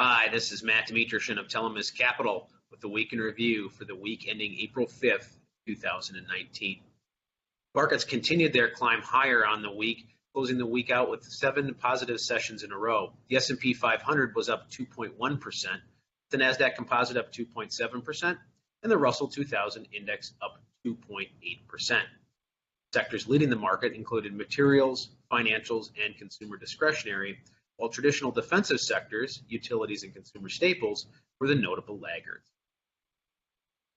Hi, this is Matt Demetrician of Telemus Capital with the Week in Review for the week ending April 5th, 2019. Markets continued their climb higher on the week, closing the week out with 7 positive sessions in a row. The S&P 500 was up 2.1%, the NASDAQ Composite up 2.7%, and the Russell 2000 Index up 2.8%. Sectors leading the market included materials, financials, and consumer discretionary, while traditional defensive sectors, utilities and consumer staples, were the notable laggards.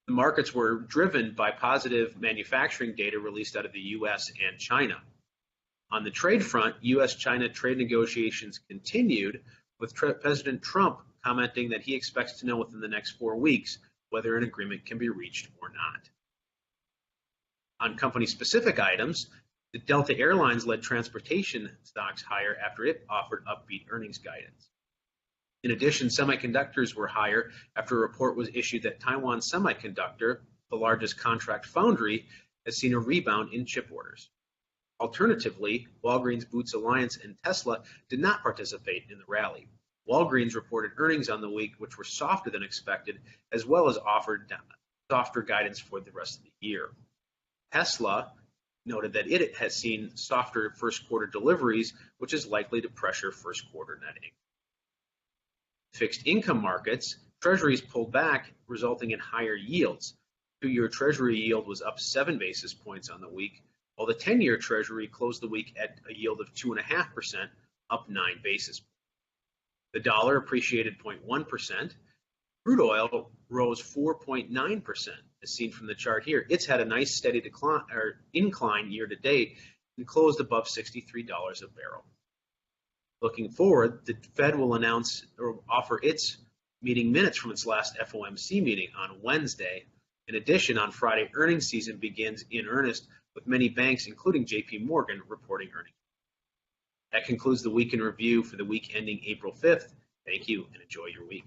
The markets were driven by positive manufacturing data released out of the U.S. and China. On the trade front, U.S.-China trade negotiations continued, with President Trump commenting that he expects to know within the next 4 weeks whether an agreement can be reached or not. On company-specific items, the Delta Airlines led transportation stocks higher after it offered upbeat earnings guidance. In addition, semiconductors were higher after a report was issued that Taiwan Semiconductor, the largest contract foundry, has seen a rebound in chip orders. Alternatively, Walgreens Boots Alliance and Tesla did not participate in the rally. Walgreens reported earnings on the week which were softer than expected, as well as offered softer guidance for the rest of the year. Tesla noted that it has seen softer first quarter deliveries, which is likely to pressure first quarter net income. Fixed income markets, treasuries pulled back, resulting in higher yields. 2-year treasury yield was up 7 basis points on the week, while the 10-year treasury closed the week at a yield of 2.5%, up 9 basis points. The dollar appreciated 0.1%. Crude oil rose 4.9%, as seen from the chart here. It's had a nice steady incline year to date and closed above $63 a barrel. Looking forward, the Fed will announce or offer its meeting minutes from its last FOMC meeting on Wednesday. In addition, on Friday, earnings season begins in earnest, with many banks, including JP Morgan, reporting earnings. That concludes the Week in Review for the week ending April 5th. Thank you and enjoy your week.